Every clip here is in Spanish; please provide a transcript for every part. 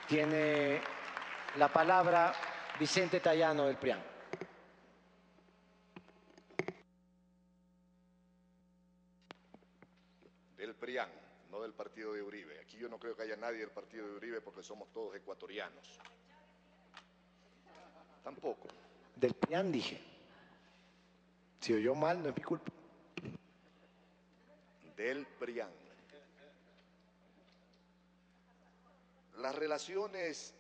Tiene la palabra Vicente Tayano del PRIAN. Del PRIAN, no del partido de Uribe. Aquí yo no creo que haya nadie del partido de Uribe porque somos todos ecuatorianos. Tampoco. Del PRIAN dije. Si oyó mal, no es mi culpa. Del PRIAN. Las relaciones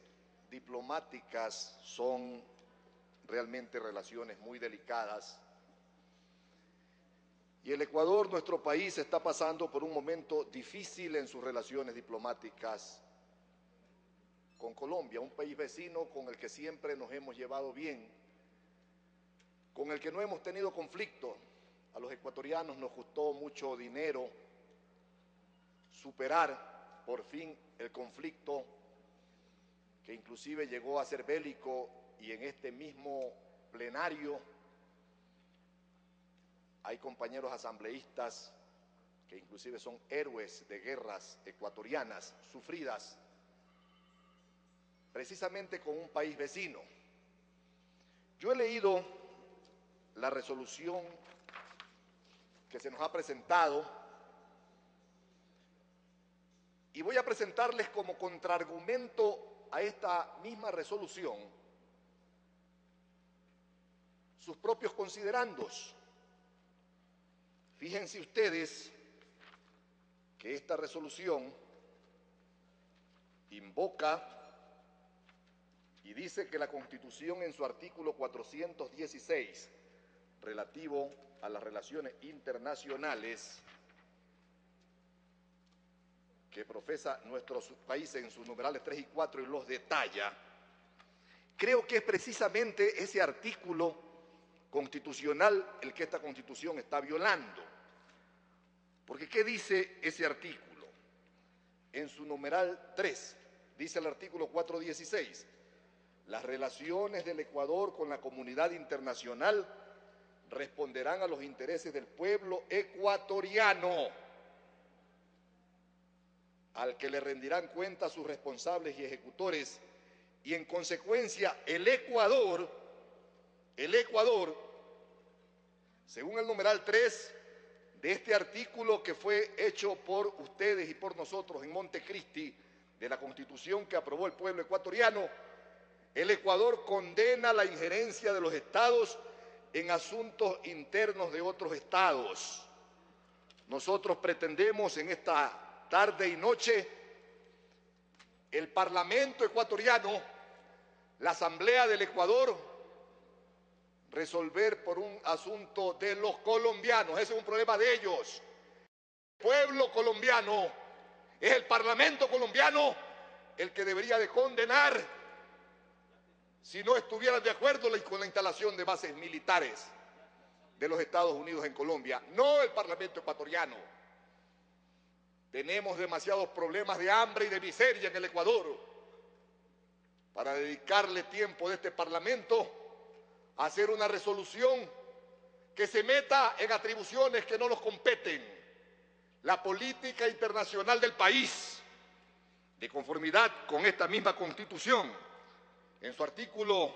diplomáticas son realmente relaciones muy delicadas y el Ecuador, nuestro país, está pasando por un momento difícil en sus relaciones diplomáticas con Colombia, un país vecino con el que siempre nos hemos llevado bien, con el que no hemos tenido conflicto. A los ecuatorianos nos costó mucho dinero superar por fin el conflicto que inclusive llegó a ser bélico, y en este mismo plenario hay compañeros asambleístas que inclusive son héroes de guerras ecuatorianas sufridas precisamente con un país vecino. Yo he leído la resolución que se nos ha presentado y voy a presentarles como contraargumento a esta misma resolución sus propios considerandos. Fíjense ustedes que esta resolución invoca y dice que la Constitución en su artículo 416, relativo a las relaciones internacionales que profesa nuestro país en sus numerales 3 y 4 y los detalla, creo que es precisamente ese artículo constitucional el que esta Constitución está violando. Porque ¿qué dice ese artículo? En su numeral 3, dice el artículo 416, las relaciones del Ecuador con la comunidad internacional responderán a los intereses del pueblo ecuatoriano, al que le rendirán cuenta a sus responsables y ejecutores, y en consecuencia el Ecuador, según el numeral 3 de este artículo que fue hecho por ustedes y por nosotros en Montecristi, de la Constitución que aprobó el pueblo ecuatoriano, el Ecuador condena la injerencia de los estados en asuntos internos de otros estados. Nosotros pretendemos en esta tarde y noche, el Parlamento ecuatoriano, la Asamblea del Ecuador, resolver por un asunto de los colombianos. Ese es un problema de ellos. El pueblo colombiano, es el Parlamento colombiano el que debería de condenar si no estuvieran de acuerdo con la instalación de bases militares de los Estados Unidos en Colombia, no el Parlamento ecuatoriano. Tenemos demasiados problemas de hambre y de miseria en el Ecuador para dedicarle tiempo de este Parlamento a hacer una resolución que se meta en atribuciones que no nos competen. La política internacional del país, de conformidad con esta misma Constitución, en su artículo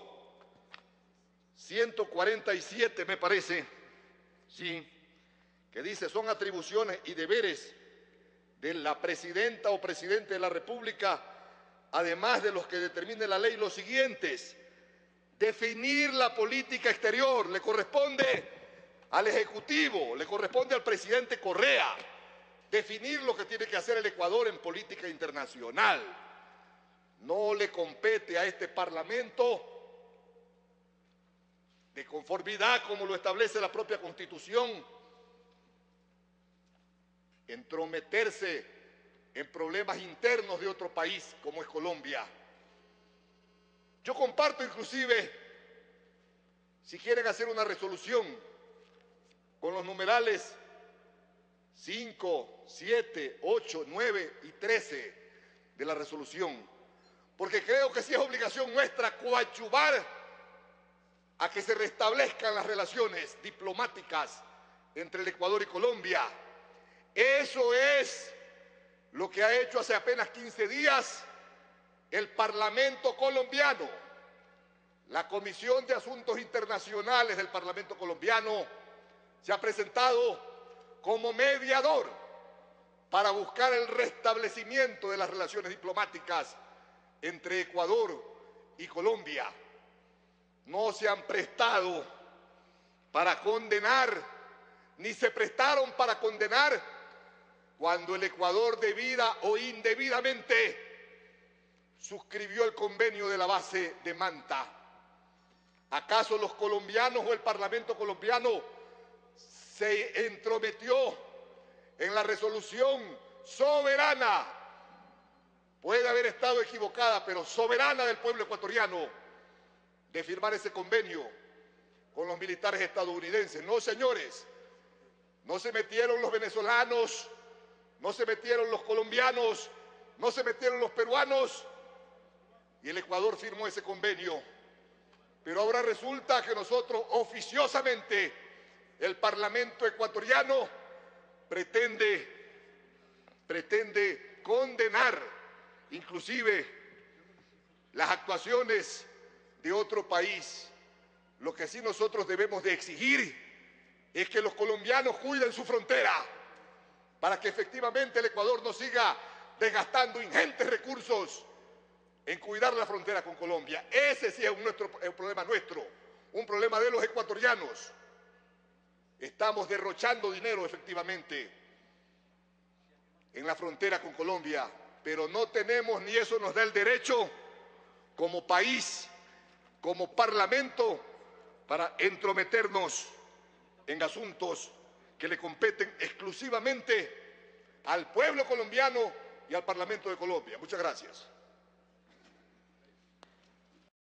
147, me parece, sí, que dice, son atribuciones y deberes de la presidenta o presidente de la República, además de los que determine la ley, los siguientes: definir la política exterior, le corresponde al Ejecutivo, le corresponde al presidente Correa, definir lo que tiene que hacer el Ecuador en política internacional. No le compete a este Parlamento, de conformidad como lo establece la propia Constitución, entrometerse en problemas internos de otro país como es Colombia. Yo comparto inclusive, si quieren hacer una resolución con los numerales 5, 7, 8, 9 y 13 de la resolución, porque creo que sí es obligación nuestra coadyuvar a que se restablezcan las relaciones diplomáticas entre el Ecuador y Colombia. Eso es lo que ha hecho hace apenas 15 días el Parlamento colombiano, la Comisión de Asuntos Internacionales del Parlamento colombiano se ha presentado como mediador para buscar el restablecimiento de las relaciones diplomáticas entre Ecuador y Colombia. No se han prestado para condenar, ni se prestaron para condenar cuando el Ecuador debida o indebidamente suscribió el convenio de la base de Manta. ¿Acaso los colombianos o el Parlamento colombiano se entrometió en la resolución soberana? Puede haber estado equivocada, pero soberana del pueblo ecuatoriano de firmar ese convenio con los militares estadounidenses. No, señores, no se metieron los venezolanos, no se metieron los colombianos, no se metieron los peruanos, y el Ecuador firmó ese convenio. Pero ahora resulta que nosotros oficiosamente, el Parlamento ecuatoriano pretende condenar inclusive las actuaciones de otro país. Lo que sí nosotros debemos de exigir es que los colombianos cuiden su frontera para que efectivamente el Ecuador no siga desgastando ingentes recursos en cuidar la frontera con Colombia. Ese sí es un problema nuestro, un problema de los ecuatorianos. Estamos derrochando dinero efectivamente en la frontera con Colombia, pero no tenemos, ni eso nos da el derecho como país, como parlamento, para entrometernos en asuntos que le competen exclusivamente al pueblo colombiano y al Parlamento de Colombia. Muchas gracias.